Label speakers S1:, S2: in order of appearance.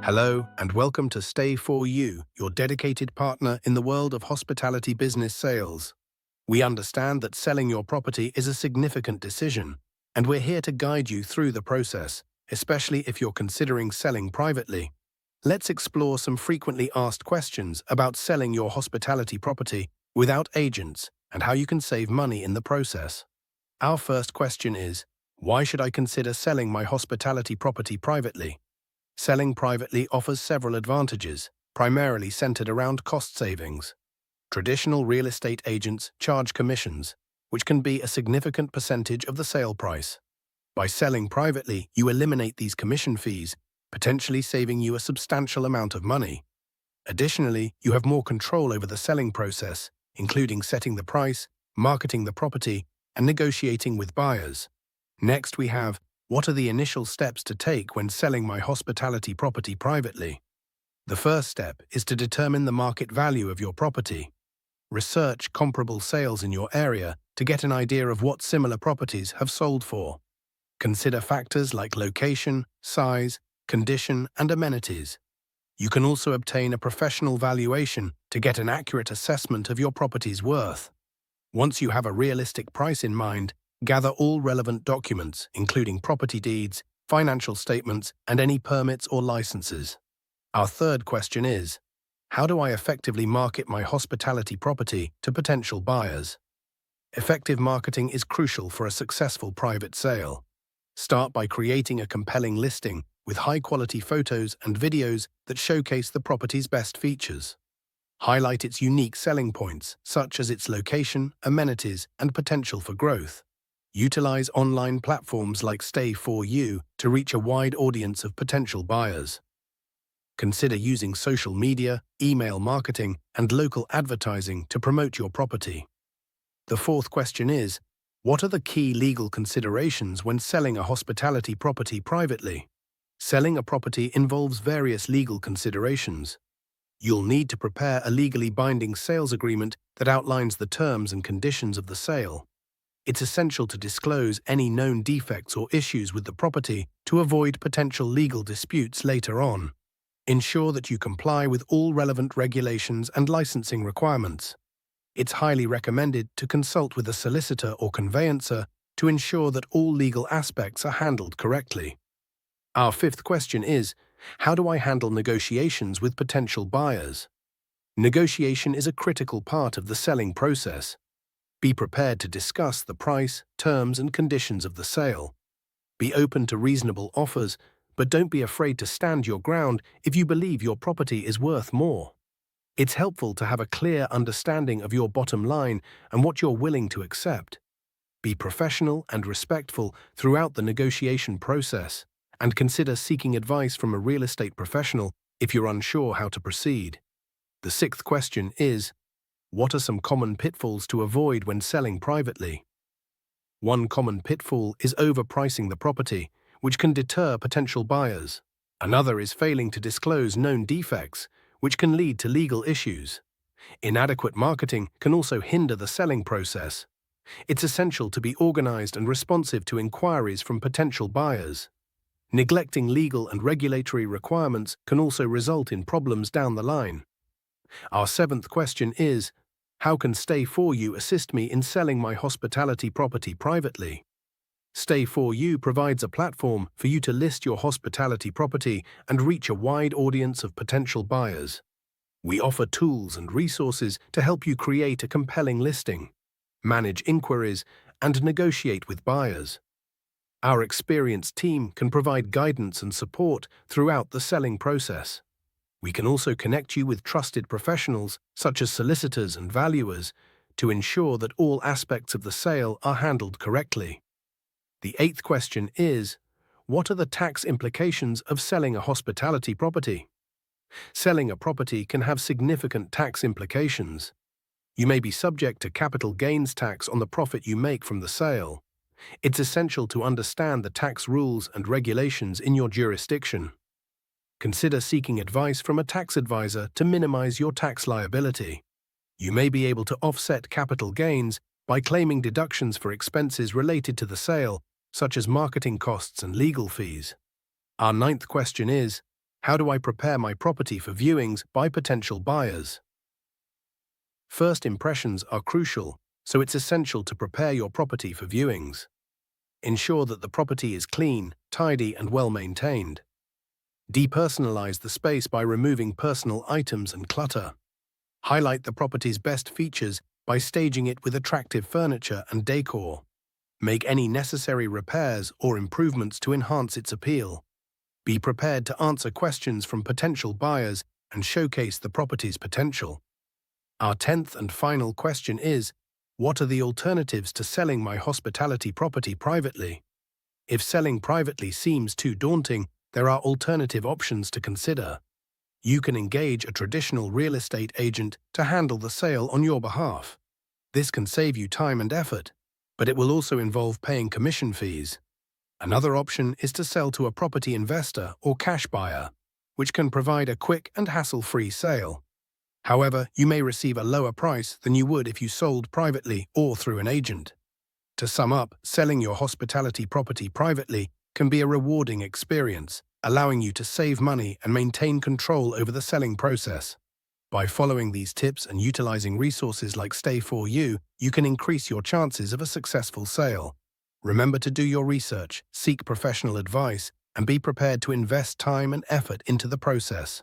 S1: Hello, and welcome to Stay For You, your dedicated partner in the world of hospitality business sales. We understand that selling your property is a significant decision, and we're here to guide you through the process, especially if you're considering selling privately. Let's explore some frequently asked questions about selling your hospitality property without agents and how you can save money in the process. Our first question is, why should I consider selling my hospitality property privately? Selling privately offers several advantages, primarily centered around cost savings. Traditional real estate agents charge commissions, which can be a significant percentage of the sale price. By selling privately, you eliminate these commission fees, potentially saving you a substantial amount of money. Additionally, you have more control over the selling process, including setting the price, marketing the property, and negotiating with buyers. Next, we have, what are the initial steps to take when selling my hospitality property privately? The first step is to determine the market value of your property. Research comparable sales in your area to get an idea of what similar properties have sold for. Consider factors like location, size, condition, and amenities. You can also obtain a professional valuation to get an accurate assessment of your property's worth. Once you have a realistic price in mind, gather all relevant documents, including property deeds, financial statements, and any permits or licenses. Our third question is, how do I effectively market my hospitality property to potential buyers? Effective marketing is crucial for a successful private sale. Start by creating a compelling listing with high-quality photos and videos that showcase the property's best features. Highlight its unique selling points, such as its location, amenities, and potential for growth. Utilize online platforms like Stay For You to reach a wide audience of potential buyers. Consider using social media, email marketing, and local advertising to promote your property. The fourth question is, what are the key legal considerations when selling a hospitality property privately? Selling a property involves various legal considerations. You'll need to prepare a legally binding sales agreement that outlines the terms and conditions of the sale. It's essential to disclose any known defects or issues with the property to avoid potential legal disputes later on. Ensure that you comply with all relevant regulations and licensing requirements. It's highly recommended to consult with a solicitor or conveyancer to ensure that all legal aspects are handled correctly. Our fifth question is, how do I handle negotiations with potential buyers? Negotiation is a critical part of the selling process. Be prepared to discuss the price, terms, and conditions of the sale. Be open to reasonable offers, but don't be afraid to stand your ground if you believe your property is worth more. It's helpful to have a clear understanding of your bottom line and what you're willing to accept. Be professional and respectful throughout the negotiation process, and consider seeking advice from a real estate professional if you're unsure how to proceed. The sixth question is, what are some common pitfalls to avoid when selling privately? One common pitfall is overpricing the property, which can deter potential buyers. Another is failing to disclose known defects, which can lead to legal issues. Inadequate marketing can also hinder the selling process. It's essential to be organized and responsive to inquiries from potential buyers. Neglecting legal and regulatory requirements can also result in problems down the line. Our seventh question is, how can Stay For You assist me in selling my hospitality property privately? Stay For You provides a platform for you to list your hospitality property and reach a wide audience of potential buyers. We offer tools and resources to help you create a compelling listing, manage inquiries, and negotiate with buyers. Our experienced team can provide guidance and support throughout the selling process. We can also connect you with trusted professionals, such as solicitors and valuers, to ensure that all aspects of the sale are handled correctly. The eighth question is, what are the tax implications of selling a hospitality property? Selling a property can have significant tax implications. You may be subject to capital gains tax on the profit you make from the sale. It's essential to understand the tax rules and regulations in your jurisdiction. Consider seeking advice from a tax advisor to minimize your tax liability. You may be able to offset capital gains by claiming deductions for expenses related to the sale, such as marketing costs and legal fees. Our ninth question is, How do I prepare my property for viewings by potential buyers? First impressions are crucial, so it's essential to prepare your property for viewings. Ensure that the property is clean, tidy, and well maintained. Depersonalize the space by removing personal items and clutter. Highlight the property's best features by staging it with attractive furniture and decor. Make any necessary repairs or improvements to enhance its appeal. Be prepared to answer questions from potential buyers and showcase the property's potential. Our 10th and final question is, what are the alternatives to selling my hospitality property privately? If selling privately seems too daunting, there are alternative options to consider. You can engage a traditional real estate agent to handle the sale on your behalf. This can save you time and effort, but it will also involve paying commission fees. Another option is to sell to a property investor or cash buyer, which can provide a quick and hassle-free sale. However, you may receive a lower price than you would if you sold privately or through an agent. To sum up, selling your hospitality property privately can be a rewarding experience, allowing you to save money and maintain control over the selling process. By following these tips and utilizing resources like Stay4You, you can increase your chances of a successful sale. Remember to do your research, seek professional advice, and be prepared to invest time and effort into the process.